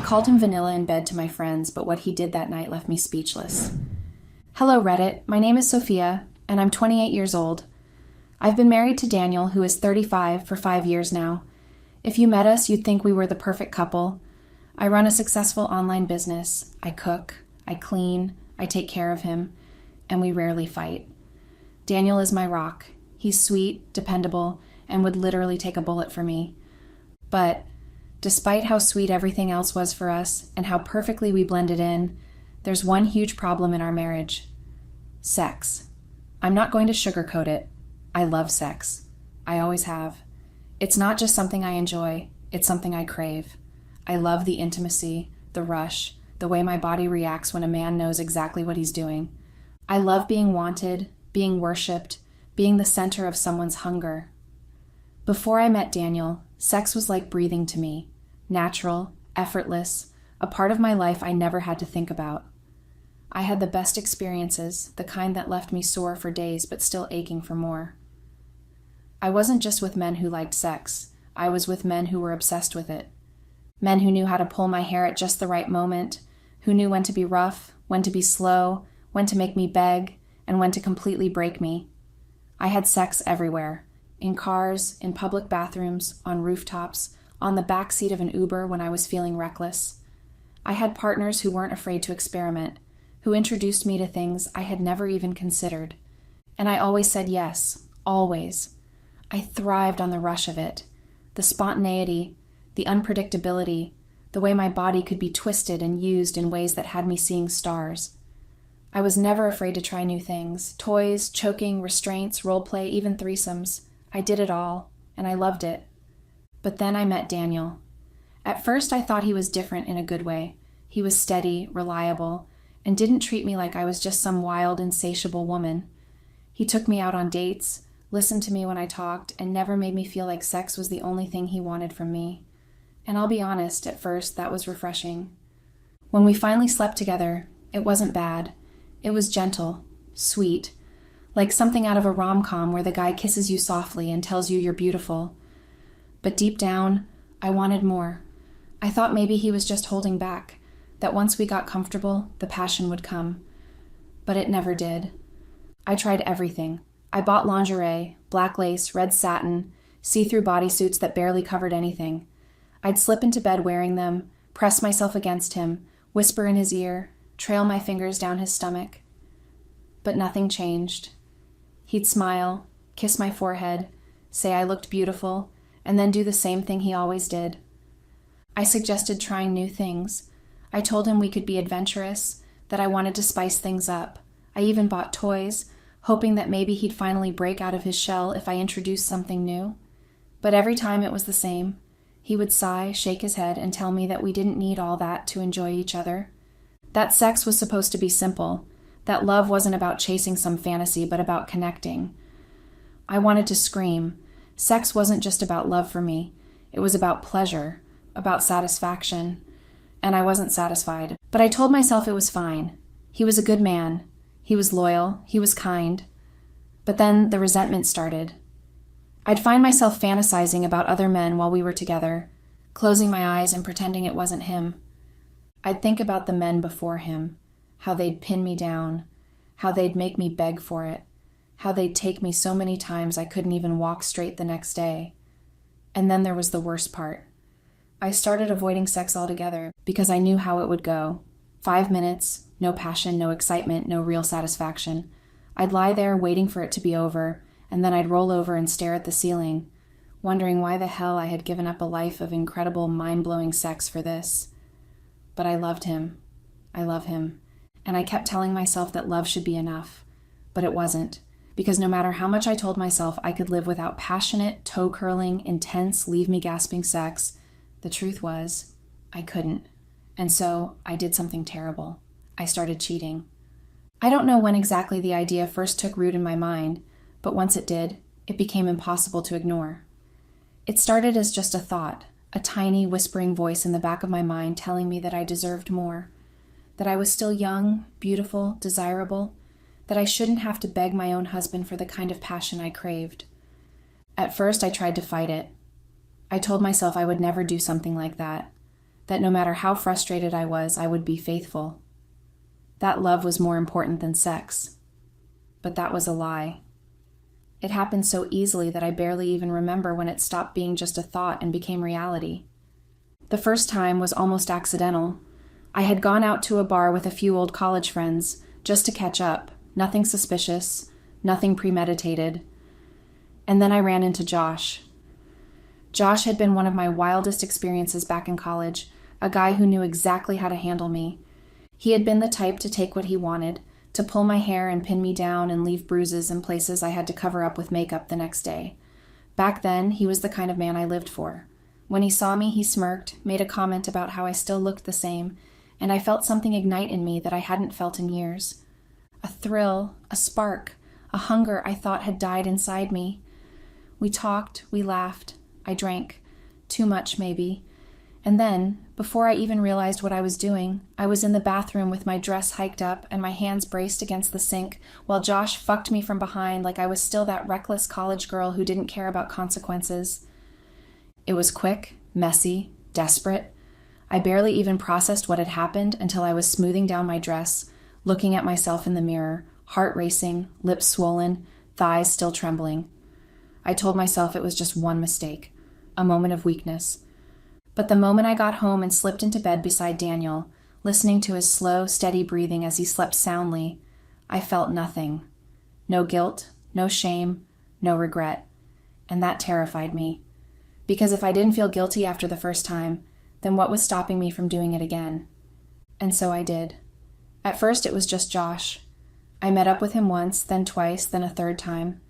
called him vanilla in bed to my friends, but what he did that night left me speechless. Hello, Reddit. My name is Sophia, and I'm 28 years old. I've been married to Daniel, who is 35, for 5 years now. If you met us, you'd think we were the perfect couple. I run a successful online business. I cook, I clean, I take care of him, and we rarely fight. Daniel is my rock. He's sweet, dependable, and would literally take a bullet for me. But despite how sweet everything else was for us and how perfectly we blended in, there's one huge problem in our marriage: sex. I'm not going to sugarcoat it. I love sex. I always have. It's not just something I enjoy, it's something I crave. I love the intimacy, the rush, the way my body reacts when a man knows exactly what he's doing. I love being wanted, being worshipped, being the center of someone's hunger. Before I met Daniel, sex was like breathing to me, natural, effortless, a part of my life I never had to think about. I had the best experiences, the kind that left me sore for days but still aching for more. I wasn't just with men who liked sex. I was with men who were obsessed with it. Men who knew how to pull my hair at just the right moment, who knew when to be rough, when to be slow, when to make me beg, and when to completely break me. I had sex everywhere. In cars, in public bathrooms, on rooftops, on the back seat of an Uber when I was feeling reckless. I had partners who weren't afraid to experiment, who introduced me to things I had never even considered. And I always said yes, always. I thrived on the rush of it, the spontaneity, the unpredictability, the way my body could be twisted and used in ways that had me seeing stars. I was never afraid to try new things: toys, choking, restraints, role play, even threesomes. I did it all, and I loved it. But then I met Daniel. At first, I thought he was different in a good way. He was steady, reliable, and didn't treat me like I was just some wild, insatiable woman. He took me out on dates, listened to me when I talked, and never made me feel like sex was the only thing he wanted from me. And I'll be honest, at first, that was refreshing. When we finally slept together, it wasn't bad. It was gentle, sweet, like something out of a rom-com where the guy kisses you softly and tells you you're beautiful. But deep down, I wanted more. I thought maybe he was just holding back, that once we got comfortable, the passion would come. But it never did. I tried everything. I bought lingerie, black lace, red satin, see-through bodysuits that barely covered anything. I'd slip into bed wearing them, press myself against him, whisper in his ear, trail my fingers down his stomach. But nothing changed. He'd smile, kiss my forehead, say I looked beautiful, and then do the same thing he always did. I suggested trying new things. I told him we could be adventurous, that I wanted to spice things up. I even bought toys, hoping that maybe he'd finally break out of his shell if I introduced something new. But every time it was the same. He would sigh, shake his head, and tell me that we didn't need all that to enjoy each other. That sex was supposed to be simple. That love wasn't about chasing some fantasy, but about connecting. I wanted to scream. Sex wasn't just about love for me. It was about pleasure, about satisfaction. And I wasn't satisfied. But I told myself it was fine. He was a good man. He was loyal. He was kind. But then the resentment started. I'd find myself fantasizing about other men while we were together, closing my eyes and pretending it wasn't him. I'd think about the men before him, how they'd pin me down, how they'd make me beg for it, how they'd take me so many times I couldn't even walk straight the next day. And then there was the worst part. I started avoiding sex altogether because I knew how it would go. 5 minutes, no passion, no excitement, no real satisfaction. I'd lie there waiting for it to be over, and then I'd roll over and stare at the ceiling, wondering why the hell I had given up a life of incredible, mind-blowing sex for this. But I loved him. I love him. And I kept telling myself that love should be enough. But it wasn't, because no matter how much I told myself I could live without passionate, toe-curling, intense, leave-me-gasping sex, the truth was, I couldn't. And so I did something terrible. I started cheating. I don't know when exactly the idea first took root in my mind, but once it did, it became impossible to ignore. It started as just a thought, a tiny whispering voice in the back of my mind telling me that I deserved more, that I was still young, beautiful, desirable, that I shouldn't have to beg my own husband for the kind of passion I craved. At first, I tried to fight it. I told myself I would never do something like that. that no matter how frustrated I was, I would be faithful. That love was more important than sex. But that was a lie. It happened so easily that I barely even remember when it stopped being just a thought and became reality. The first time was almost accidental. I had gone out to a bar with a few old college friends, just to catch up, nothing suspicious, nothing premeditated. And then I ran into Josh. Josh had been one of my wildest experiences back in college, a guy who knew exactly how to handle me. He had been the type to take what he wanted, to pull my hair and pin me down and leave bruises in places I had to cover up with makeup the next day. Back then, he was the kind of man I lived for. When he saw me, he smirked, made a comment about how I still looked the same, and I felt something ignite in me that I hadn't felt in years. A thrill, a spark, a hunger I thought had died inside me. We talked, we laughed, I drank. Too much, maybe. And then, before I even realized what I was doing, I was in the bathroom with my dress hiked up and my hands braced against the sink while Josh fucked me from behind like I was still that reckless college girl who didn't care about consequences. It was quick, messy, desperate. I barely even processed what had happened until I was smoothing down my dress, looking at myself in the mirror, heart racing, lips swollen, thighs still trembling. I told myself it was just one mistake, a moment of weakness. But the moment I got home and slipped into bed beside Daniel, listening to his slow, steady breathing as he slept soundly, I felt nothing. No guilt, no shame, no regret. And that terrified me. Because if I didn't feel guilty after the first time, then what was stopping me from doing it again? And so I did. At first it was just Josh. I met up with him once, then twice, then a third time.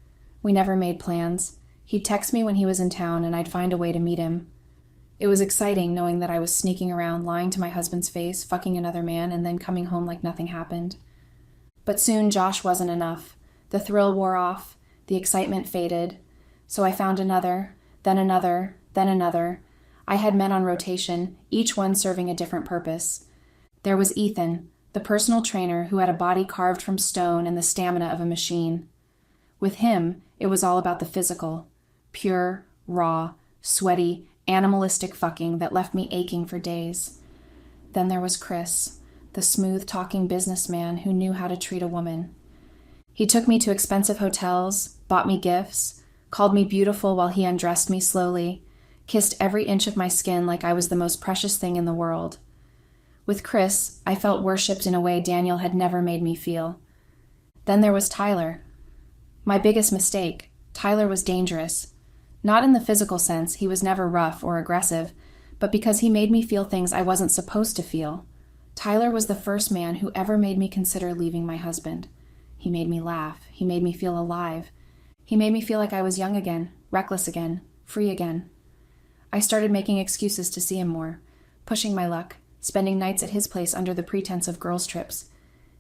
We never made plans. He'd text me when he was in town and I'd find a way to meet him. It was exciting knowing that I was sneaking around, lying to my husband's face, fucking another man, and then coming home like nothing happened. But soon Josh wasn't enough. The thrill wore off, the excitement faded. So I found another, then another, then another. I had men on rotation, each one serving a different purpose. There was Ethan, the personal trainer who had a body carved from stone and the stamina of a machine. With him, it was all about the physical. Pure, raw, sweaty, animalistic fucking that left me aching for days. Then there was Chris, the smooth-talking businessman who knew how to treat a woman. He took me to expensive hotels, bought me gifts, called me beautiful while he undressed me slowly, kissed every inch of my skin like I was the most precious thing in the world. With Chris, I felt worshipped in a way Daniel had never made me feel. Then there was Tyler. My biggest mistake. Tyler was dangerous. Not in the physical sense, he was never rough or aggressive, but because he made me feel things I wasn't supposed to feel. Tyler was the first man who ever made me consider leaving my husband. He made me laugh. He made me feel alive. He made me feel like I was young again, reckless again, free again. I started making excuses to see him more, pushing my luck, spending nights at his place under the pretense of girls' trips.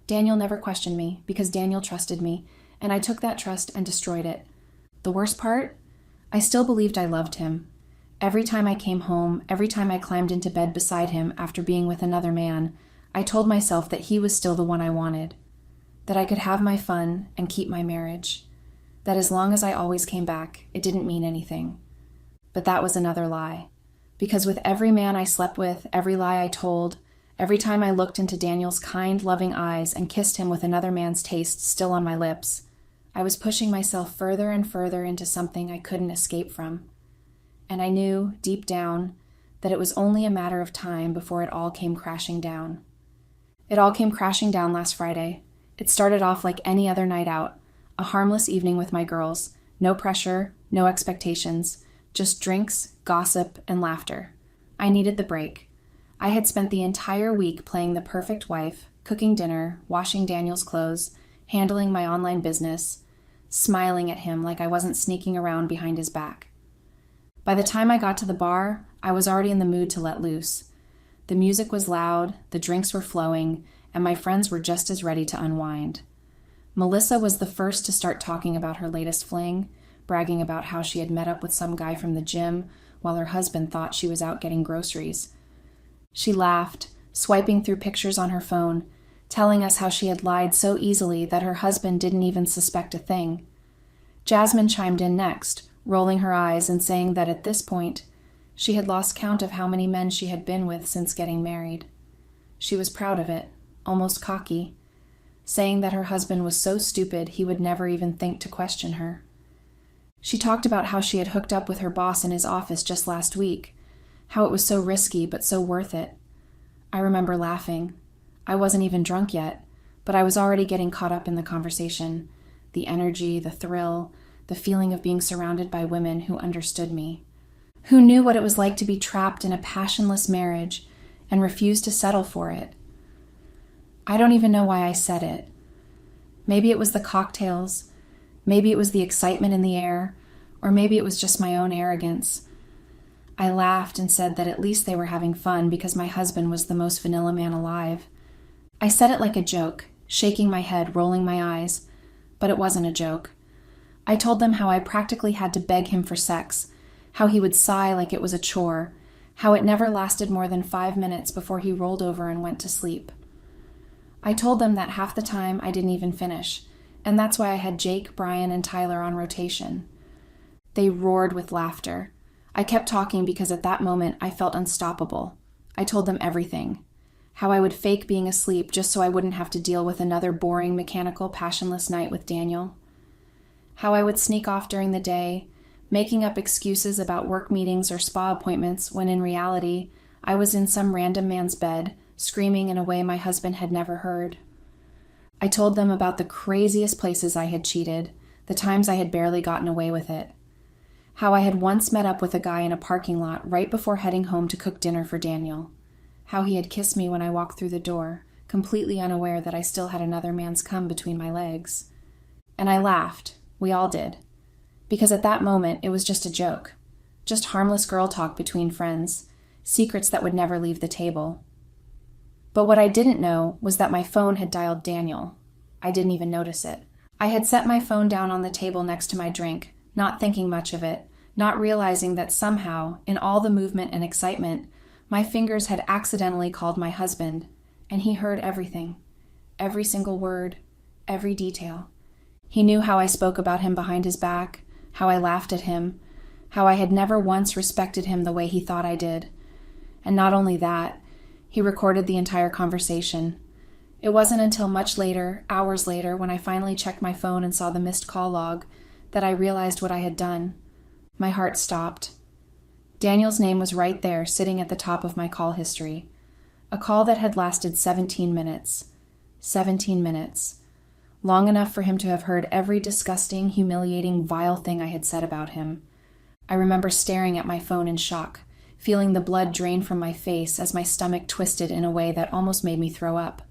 Daniel never questioned me because Daniel trusted me, and I took that trust and destroyed it. The worst part? I still believed I loved him. Every time I came home, every time I climbed into bed beside him after being with another man, I told myself that he was still the one I wanted, that I could have my fun and keep my marriage, that as long as I always came back, it didn't mean anything. But that was another lie, because with every man I slept with, every lie I told, every time I looked into Daniel's kind, loving eyes and kissed him with another man's taste still on my lips, I was pushing myself further and further into something I couldn't escape from. And I knew, deep down, that it was only a matter of time before it all came crashing down. It all came crashing down last Friday. It started off like any other night out, a harmless evening with my girls, no pressure, no expectations, just drinks, gossip, and laughter. I needed the break. I had spent the entire week playing the perfect wife, cooking dinner, washing Daniel's clothes, handling my online business, smiling at him like I wasn't sneaking around behind his back. By the time I got to the bar, I was already in the mood to let loose. The music was loud, the drinks were flowing, and my friends were just as ready to unwind. Melissa was the first to start talking about her latest fling, bragging about how she had met up with some guy from the gym while her husband thought she was out getting groceries. She laughed, swiping through pictures on her phone, telling us how she had lied so easily that her husband didn't even suspect a thing. Jasmine chimed in next, rolling her eyes and saying that at this point, She had lost count of how many men she had been with since getting married. She was proud of it, almost cocky, saying that her husband was so stupid he would never even think to question her. She talked about how she had hooked up with her boss in his office just last week, how it was so risky but so worth it. I remember laughing. I wasn't even drunk yet, but I was already getting caught up in the conversation, the energy, the thrill, the feeling of being surrounded by women who understood me, who knew what it was like to be trapped in a passionless marriage and refused to settle for it. I don't even know why I said it. Maybe it was the cocktails, maybe it was the excitement in the air, or maybe it was just my own arrogance. I laughed and said that at least they were having fun because my husband was the most vanilla man alive. I said it like a joke, shaking my head, rolling my eyes, but it wasn't a joke. I told them how I practically had to beg him for sex, how he would sigh like it was a chore, how it never lasted more than 5 minutes before he rolled over and went to sleep. I told them that half the time I didn't even finish, and that's why I had Jake, Brian, and Tyler on rotation. They roared with laughter. I kept talking because at that moment I felt unstoppable. I told them everything. How I would fake being asleep just so I wouldn't have to deal with another boring, mechanical, passionless night with Daniel. How I would sneak off during the day, making up excuses about work meetings or spa appointments when in reality I was in some random man's bed, screaming in a way my husband had never heard. I told them about the craziest places I had cheated, the times I had barely gotten away with it. How I had once met up with a guy in a parking lot right before heading home to cook dinner for Daniel. How he had kissed me when I walked through the door, completely unaware that I still had another man's cum between my legs. And I laughed. We all did. Because at that moment, it was just a joke. Just harmless girl talk between friends, secrets that would never leave the table. But what I didn't know was that my phone had dialed Daniel. I didn't even notice it. I had set my phone down on the table next to my drink, not thinking much of it, not realizing that somehow, in all the movement and excitement, my fingers had accidentally called my husband, and he heard everything, every single word, every detail. He knew how I spoke about him behind his back, how I laughed at him, how I had never once respected him the way he thought I did. And not only that, he recorded the entire conversation. It wasn't until much later, hours later, when I finally checked my phone and saw the missed call log, that I realized what I had done. My heart stopped. Daniel's name was right there, sitting at the top of my call history. A call that had lasted 17 minutes. 17 minutes. Long enough for him to have heard every disgusting, humiliating, vile thing I had said about him. I remember staring at my phone in shock, feeling the blood drain from my face as my stomach twisted in a way that almost made me throw up.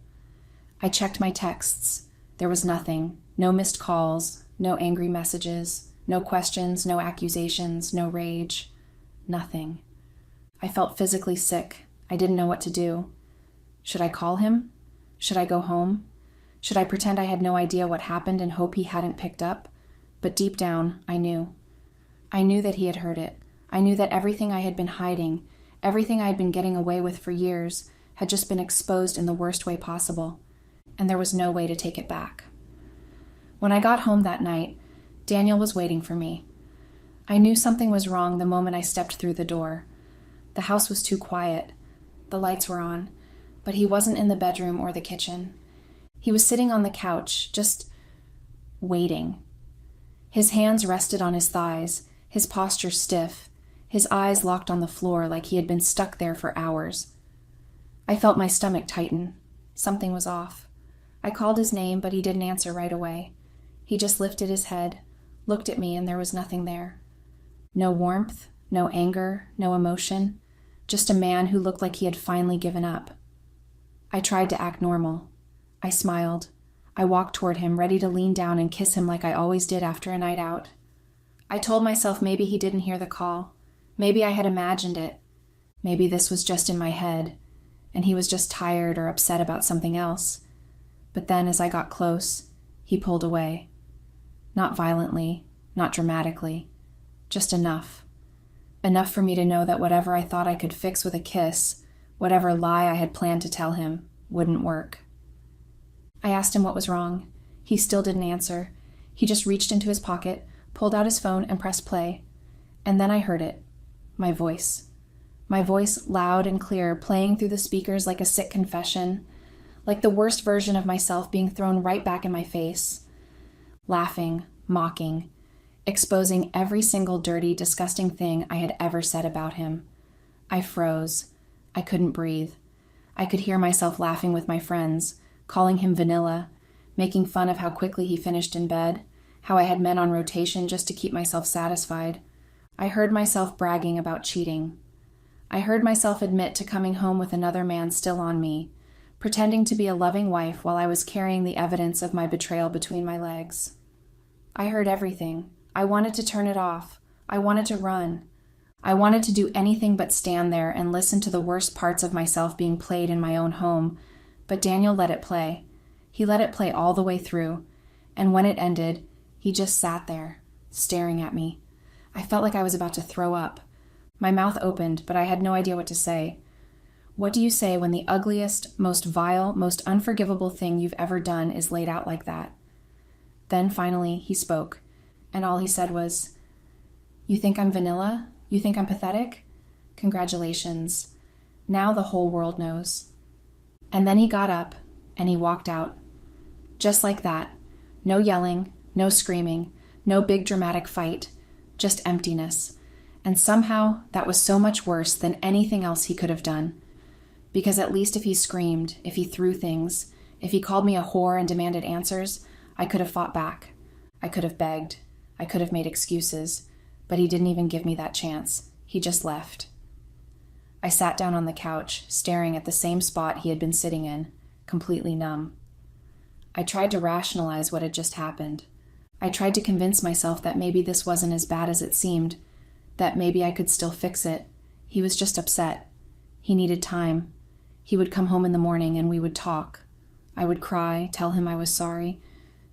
I checked my texts. There was nothing. No missed calls, no angry messages, no questions, no accusations, no rage. Nothing. I felt physically sick. I didn't know what to do. Should I call him? Should I go home? Should I pretend I had no idea what happened and hope he hadn't picked up? But deep down, I knew. I knew that he had heard it. I knew that everything I had been hiding, everything I had been getting away with for years, had just been exposed in the worst way possible, and there was no way to take it back. When I got home that night, Daniel was waiting for me. I knew something was wrong the moment I stepped through the door. The house was too quiet. The lights were on, but he wasn't in the bedroom or the kitchen. He was sitting on the couch, just waiting. His hands rested on his thighs, his posture stiff, his eyes locked on the floor like he had been stuck there for hours. I felt my stomach tighten. Something was off. I called his name, but he didn't answer right away. He just lifted his head, looked at me, and there was nothing there. No warmth, no anger, no emotion, just a man who looked like he had finally given up. I tried to act normal. I smiled. I walked toward him, ready to lean down and kiss him like I always did after a night out. I told myself maybe he didn't hear the call. Maybe I had imagined it. Maybe this was just in my head, and he was just tired or upset about something else. But then, as I got close, he pulled away. Not violently, not dramatically, just enough. Enough for me to know that whatever I thought I could fix with a kiss, whatever lie I had planned to tell him, wouldn't work. I asked him what was wrong. He still didn't answer. He just reached into his pocket, pulled out his phone, and pressed play. And then I heard it. My voice. my voice loud and clear, playing through the speakers like a sick confession, like the worst version of myself being thrown right back in my face. Laughing, mocking, exposing every single dirty, disgusting thing I had ever said about him. I froze. I couldn't breathe. I could hear myself laughing with my friends, calling him vanilla, making fun of how quickly he finished in bed, how I had men on rotation just to keep myself satisfied. I heard myself bragging about cheating. I heard myself admit to coming home with another man still on me, pretending to be a loving wife while I was carrying the evidence of my betrayal between my legs. I heard everything. I wanted to turn it off. I wanted to run. I wanted to do anything but stand there and listen to the worst parts of myself being played in my own home, but Daniel let it play. He let it play all the way through, and when it ended, he just sat there, staring at me. I felt like I was about to throw up. My mouth opened, but I had no idea what to say. What do you say when the ugliest, most vile, most unforgivable thing you've ever done is laid out like that? Then finally, he spoke, and all he said was, "You think I'm vanilla? You think I'm pathetic? Congratulations. Now the whole world knows." And then he got up, and he walked out. Just like that. No yelling, no screaming, no big dramatic fight, just emptiness. And somehow that was so much worse than anything else he could have done. Because at least if he screamed, if he threw things, if he called me a whore and demanded answers, I could have fought back. I could have begged. I could have made excuses. But he didn't even give me that chance. He just left. I sat down on the couch, staring at the same spot he had been sitting in, completely numb. I tried to rationalize what had just happened. I tried to convince myself that maybe this wasn't as bad as it seemed, that maybe I could still fix it. He was just upset. He needed time. He would come home in the morning and we would talk. I would cry, tell him I was sorry,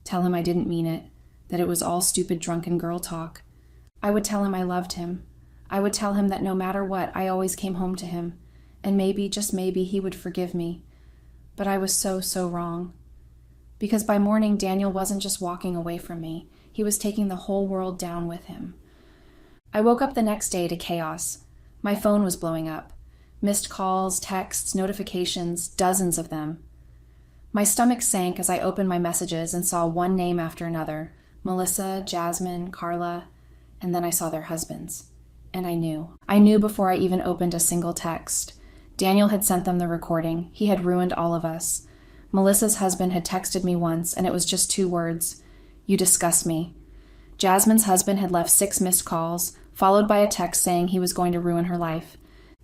tell him I didn't mean it, that it was all stupid drunken girl talk. I would tell him I loved him. I would tell him that no matter what, I always came home to him, and maybe, just maybe, he would forgive me. But I was so wrong. Because by morning, Daniel wasn't just walking away from me. He was taking the whole world down with him. I woke up the next day to chaos. My phone was blowing up. Missed calls, texts, notifications, dozens of them. My stomach sank as I opened my messages and saw one name after another. Melissa, Jasmine, Carla, and then I saw their husbands. And I knew. I knew before I even opened a single text. Daniel had sent them the recording. He had ruined all of us. Melissa's husband had texted me once, and it was just 2 words. "You disgust me." Jasmine's husband had left 6 missed calls, followed by a text saying he was going to ruin her life.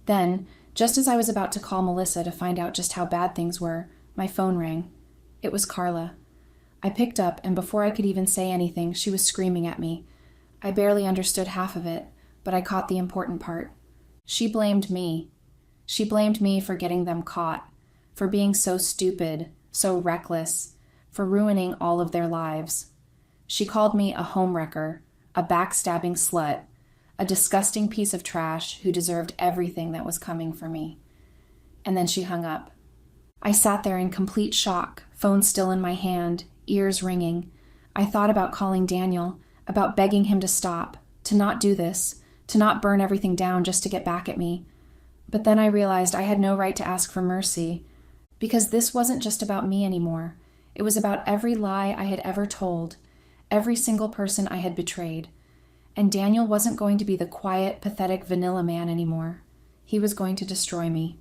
Then, just as I was about to call Melissa to find out just how bad things were, my phone rang. It was Carla. I picked up, and before I could even say anything, she was screaming at me. I barely understood half of it, but I caught the important part. She blamed me. She blamed me for getting them caught, for being so stupid, so reckless, for ruining all of their lives. She called me a homewrecker, a backstabbing slut, a disgusting piece of trash who deserved everything that was coming for me. And then she hung up. I sat there in complete shock, phone still in my hand, ears ringing. I thought about calling Daniel, about begging him to stop, to not do this, to not burn everything down just to get back at me. But then I realized I had no right to ask for mercy, because this wasn't just about me anymore. It was about every lie I had ever told, every single person I had betrayed. And Daniel wasn't going to be the quiet, pathetic vanilla man anymore. He was going to destroy me.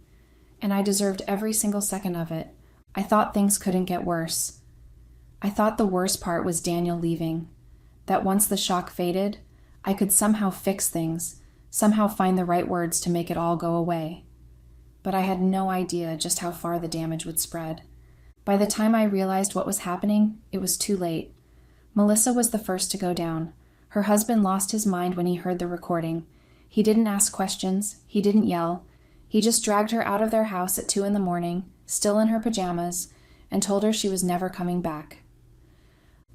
And I deserved every single second of it. I thought things couldn't get worse. I thought the worst part was Daniel leaving. That once the shock faded, I could somehow fix things, somehow find the right words to make it all go away. But I had no idea just how far the damage would spread. By the time I realized what was happening, it was too late. Melissa was the first to go down. Her husband lost his mind when he heard the recording. He didn't ask questions. He didn't yell. He just dragged her out of their house at 2 a.m, still in her pajamas, and told her she was never coming back.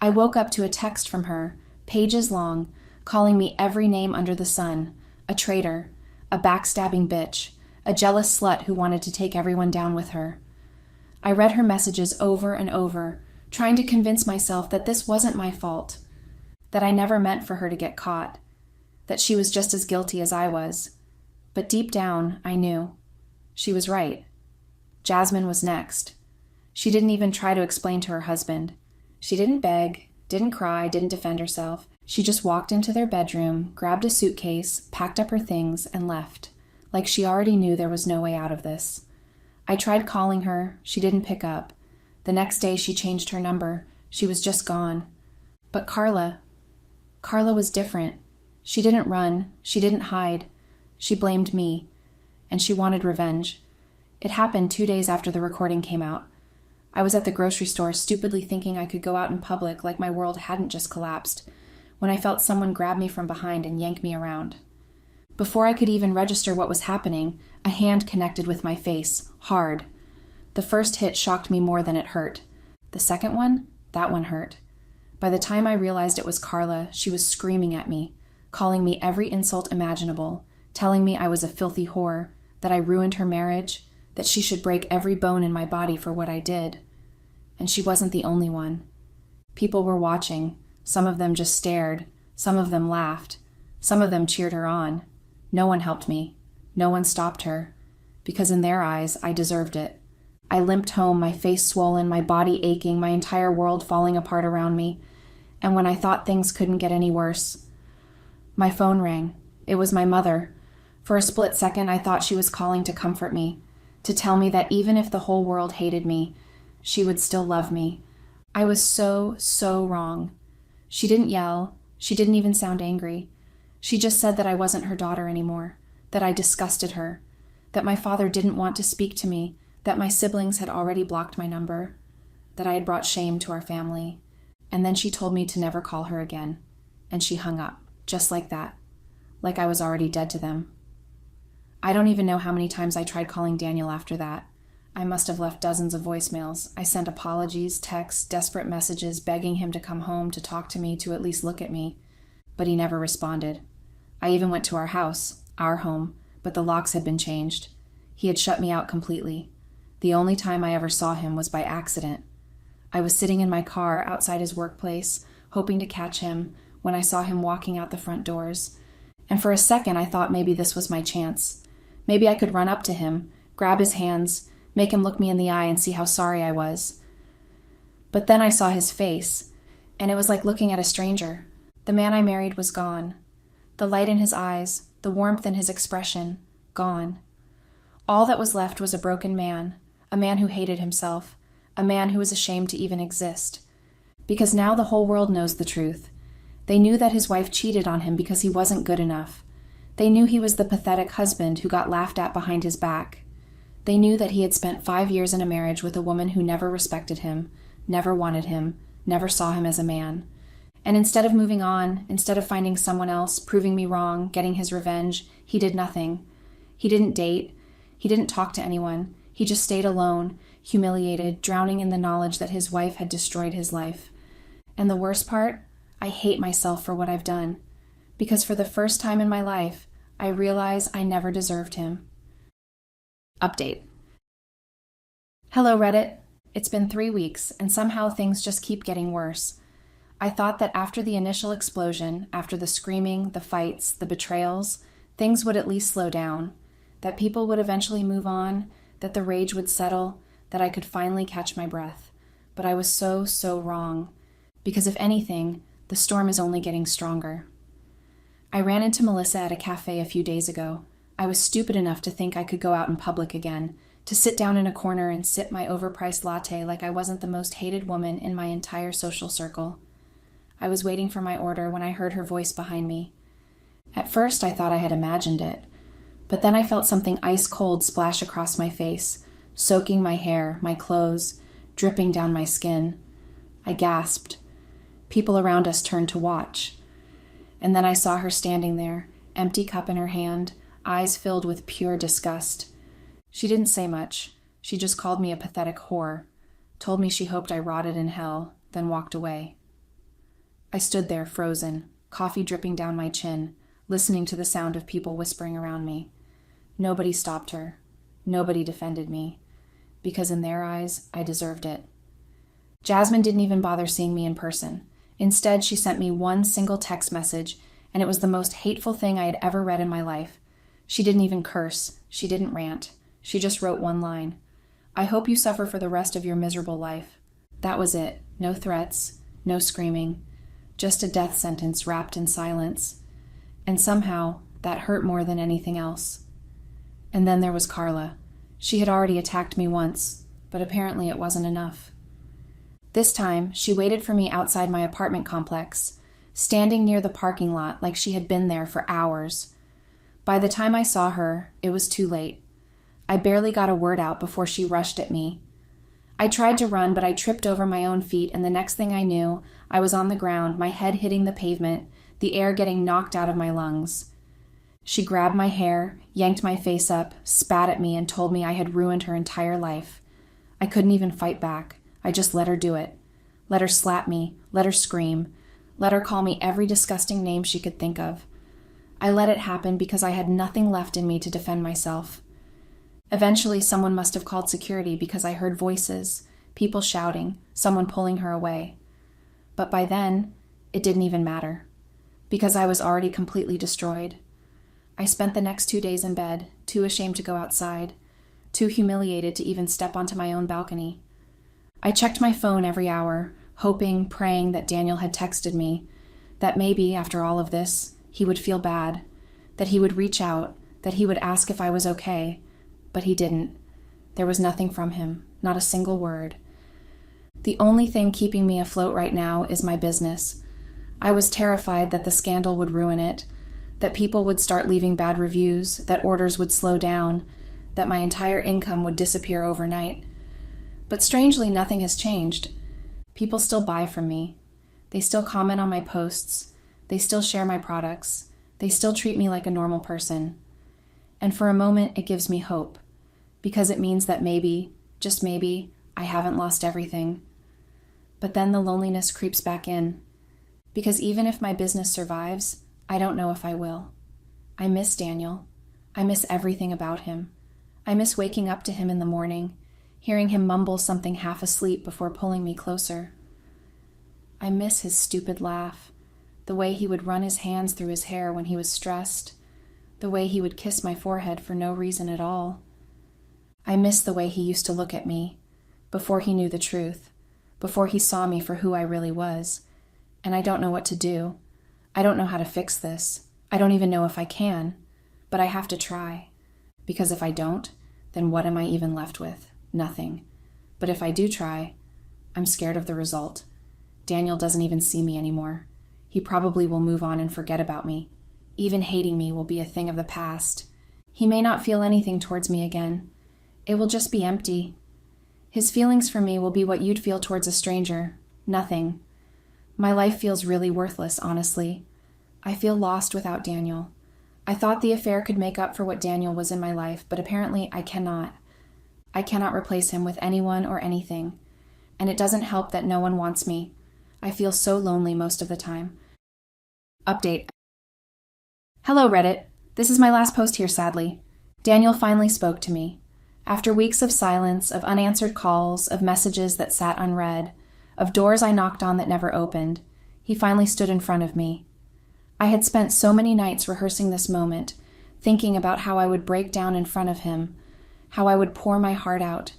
I woke up to a text from her, pages long, calling me every name under the sun, a traitor, a backstabbing bitch, a jealous slut who wanted to take everyone down with her. I read her messages over and over, trying to convince myself that this wasn't my fault, that I never meant for her to get caught, that she was just as guilty as I was. But deep down, I knew. She was right. Jasmine was next. She didn't even try to explain to her husband. She didn't beg, didn't cry, didn't defend herself. She just walked into their bedroom, grabbed a suitcase, packed up her things, and left, like she already knew there was no way out of this. I tried calling her. She didn't pick up. The next day she changed her number. She was just gone. But Carla was different. She didn't run. She didn't hide. She blamed me. And she wanted revenge. It happened 2 days after the recording came out. I was at the grocery store, stupidly thinking I could go out in public like my world hadn't just collapsed, when I felt someone grab me from behind and yank me around. Before I could even register what was happening, a hand connected with my face, hard. The first hit shocked me more than it hurt. The second one, that one hurt. By the time I realized it was Carla, she was screaming at me, calling me every insult imaginable, telling me I was a filthy whore, that I ruined her marriage, that she should break every bone in my body for what I did. And she wasn't the only one. People were watching. Some of them just stared. Some of them laughed. Some of them cheered her on. No one helped me. No one stopped her. Because in their eyes, I deserved it. I limped home, my face swollen, my body aching, my entire world falling apart around me. And when I thought things couldn't get any worse, my phone rang. It was my mother. For a split second, I thought she was calling to comfort me, to tell me that even if the whole world hated me, she would still love me. I was so wrong. She didn't yell. She didn't even sound angry. She just said that I wasn't her daughter anymore, that I disgusted her, that my father didn't want to speak to me, that my siblings had already blocked my number, that I had brought shame to our family. And then she told me to never call her again. And she hung up, just like that, like I was already dead to them. I don't even know how many times I tried calling Daniel after that. I must have left dozens of voicemails. I sent apologies, texts, desperate messages begging him to come home, to talk to me, to at least look at me. But he never responded. I even went to our house, our home, but the locks had been changed. He had shut me out completely. The only time I ever saw him was by accident. I was sitting in my car outside his workplace, hoping to catch him, when I saw him walking out the front doors. And for a second I thought maybe this was my chance. Maybe I could run up to him, grab his hands, make him look me in the eye and see how sorry I was. But then I saw his face, and it was like looking at a stranger. The man I married was gone. The light in his eyes, the warmth in his expression, gone. All that was left was a broken man, a man who hated himself, a man who was ashamed to even exist. Because now the whole world knows the truth. They knew that his wife cheated on him because he wasn't good enough. They knew he was the pathetic husband who got laughed at behind his back. They knew that he had spent 5 years in a marriage with a woman who never respected him, never wanted him, never saw him as a man. And instead of moving on, instead of finding someone else, proving me wrong, getting his revenge, he did nothing. He didn't date. He didn't talk to anyone. He just stayed alone, humiliated, drowning in the knowledge that his wife had destroyed his life. And the worst part, I hate myself for what I've done. Because for the first time in my life, I realize I never deserved him. Update. Hello, Reddit. It's been 3 weeks, and somehow things just keep getting worse. I thought that after the initial explosion, after the screaming, the fights, the betrayals, things would at least slow down, that people would eventually move on, that the rage would settle, that I could finally catch my breath. But I was so wrong. Because if anything, the storm is only getting stronger. I ran into Melissa at a cafe a few days ago. I was stupid enough to think I could go out in public again, to sit down in a corner and sip my overpriced latte like I wasn't the most hated woman in my entire social circle. I was waiting for my order when I heard her voice behind me. At first I thought I had imagined it, but then I felt something ice cold splash across my face, soaking my hair, my clothes, dripping down my skin. I gasped. People around us turned to watch. And then I saw her standing there, empty cup in her hand, eyes filled with pure disgust. She didn't say much. She just called me a pathetic whore, told me she hoped I rotted in hell, then walked away. I stood there frozen, coffee dripping down my chin, listening to the sound of people whispering around me. Nobody stopped her. Nobody defended me. Because in their eyes, I deserved it. Jasmine didn't even bother seeing me in person. Instead, she sent me one single text message, and it was the most hateful thing I had ever read in my life. She didn't even curse. She didn't rant. She just wrote one line. "I hope you suffer for the rest of your miserable life." That was it. No threats, no screaming, just a death sentence wrapped in silence. And somehow, that hurt more than anything else. And then there was Carla. She had already attacked me once, but apparently it wasn't enough. This time, she waited for me outside my apartment complex, standing near the parking lot like she had been there for hours. By the time I saw her, it was too late. I barely got a word out before she rushed at me. I tried to run, but I tripped over my own feet, and the next thing I knew, I was on the ground, my head hitting the pavement, the air getting knocked out of my lungs. She grabbed my hair, yanked my face up, spat at me, and told me I had ruined her entire life. I couldn't even fight back. I just let her do it. Let her slap me, let her scream, let her call me every disgusting name she could think of. I let it happen because I had nothing left in me to defend myself. Eventually, someone must have called security because I heard voices, people shouting, someone pulling her away. But by then, it didn't even matter, because I was already completely destroyed. I spent the next 2 days in bed, too ashamed to go outside, too humiliated to even step onto my own balcony. I checked my phone every hour, hoping, praying that Daniel had texted me, that maybe, after all of this, he would feel bad, that he would reach out, that he would ask if I was okay. But he didn't. There was nothing from him, not a single word. The only thing keeping me afloat right now is my business. I was terrified that the scandal would ruin it, that people would start leaving bad reviews, that orders would slow down, that my entire income would disappear overnight. But strangely, nothing has changed. People still buy from me. They still comment on my posts. They still share my products. They still treat me like a normal person. And for a moment, it gives me hope, because it means that maybe, just maybe, I haven't lost everything. But then the loneliness creeps back in, because even if my business survives, I don't know if I will. I miss Daniel. I miss everything about him. I miss waking up to him in the morning, hearing him mumble something half asleep before pulling me closer. I miss his stupid laugh, the way he would run his hands through his hair when he was stressed, the way he would kiss my forehead for no reason at all. I miss the way he used to look at me, before he knew the truth, before he saw me for who I really was. And I don't know what to do. I don't know how to fix this. I don't even know if I can, but I have to try. Because if I don't, then what am I even left with? Nothing. But if I do try, I'm scared of the result. Daniel doesn't even see me anymore. He probably will move on and forget about me. Even hating me will be a thing of the past. He may not feel anything towards me again. It will just be empty. His feelings for me will be what you'd feel towards a stranger. Nothing. My life feels really worthless, honestly. I feel lost without Daniel. I thought the affair could make up for what Daniel was in my life, but apparently I cannot. I cannot replace him with anyone or anything. And it doesn't help that no one wants me. I feel so lonely most of the time. Update. Hello, Reddit. This is my last post here, sadly. Daniel finally spoke to me. After weeks of silence, of unanswered calls, of messages that sat unread, of doors I knocked on that never opened, he finally stood in front of me. I had spent so many nights rehearsing this moment, thinking about how I would break down in front of him, how I would pour my heart out,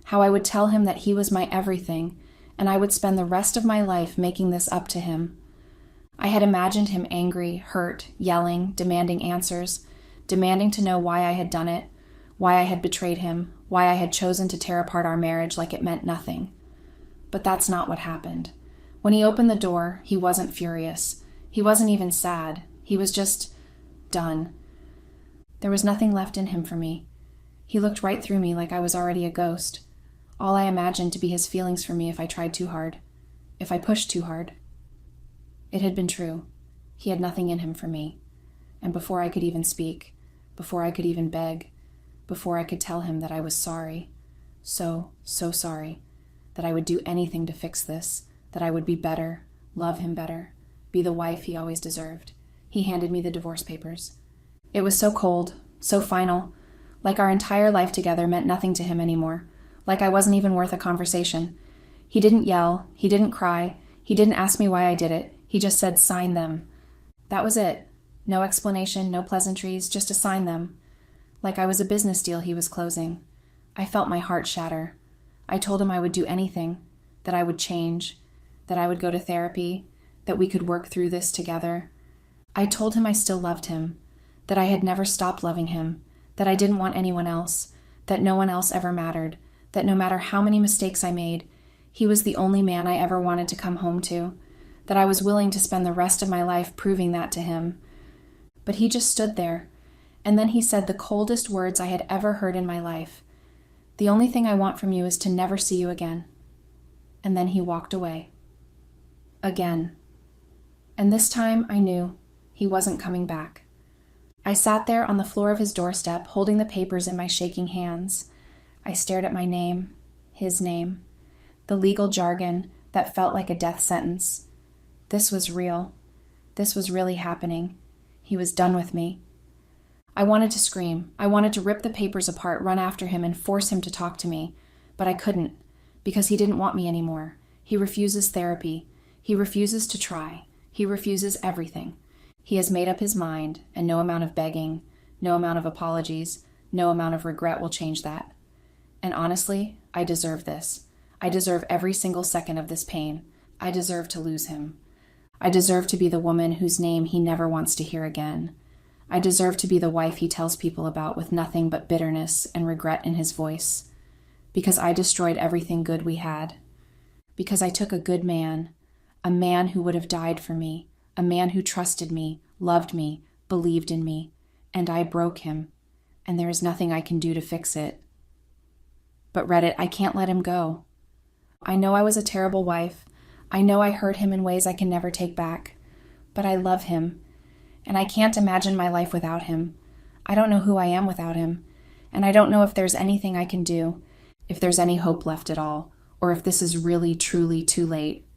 how I would tell him that he was my everything, and I would spend the rest of my life making this up to him. I had imagined him angry, hurt, yelling, demanding answers, demanding to know why I had done it, why I had betrayed him, why I had chosen to tear apart our marriage like it meant nothing. But that's not what happened. When he opened the door, he wasn't furious. He wasn't even sad. He was just done. There was nothing left in him for me. He looked right through me like I was already a ghost. All I imagined to be his feelings for me if I tried too hard, if I pushed too hard. It had been true. He had nothing in him for me. And before I could even speak, before I could even beg, before I could tell him that I was sorry, so sorry, that I would do anything to fix this, that I would be better, love him better, be the wife he always deserved, he handed me the divorce papers. It was so cold, so final, like our entire life together meant nothing to him anymore, like I wasn't even worth a conversation. He didn't yell, he didn't cry, he didn't ask me why I did it, he just said, "Sign them." That was it. No explanation, no pleasantries, just to sign them. Like I was a business deal he was closing. I felt my heart shatter. I told him I would do anything, that I would change, that I would go to therapy, that we could work through this together. I told him I still loved him, that I had never stopped loving him, that I didn't want anyone else, that no one else ever mattered, that no matter how many mistakes I made, he was the only man I ever wanted to come home to, that I was willing to spend the rest of my life proving that to him. But he just stood there, and then he said the coldest words I had ever heard in my life. The only thing I want from you is to never see you again. And then he walked away. Again. And this time I knew he wasn't coming back. I sat there on the floor of his doorstep, holding the papers in my shaking hands. I stared at my name, his name, the legal jargon that felt like a death sentence. This was real. This was really happening. He was done with me. I wanted to scream. I wanted to rip the papers apart, run after him, and force him to talk to me. But I couldn't, because he didn't want me anymore. He refuses therapy. He refuses to try. He refuses everything. He has made up his mind, and no amount of begging, no amount of apologies, no amount of regret will change that. And honestly, I deserve this. I deserve every single second of this pain. I deserve to lose him. I deserve to be the woman whose name he never wants to hear again. I deserve to be the wife he tells people about with nothing but bitterness and regret in his voice. Because I destroyed everything good we had. Because I took a good man, a man who would have died for me, a man who trusted me, loved me, believed in me, and I broke him, and there is nothing I can do to fix it. But Reddit, I can't let him go. I know I was a terrible wife. I know I hurt him in ways I can never take back. But I love him, and I can't imagine my life without him. I don't know who I am without him, and I don't know if there's anything I can do, if there's any hope left at all, or if this is really, truly too late.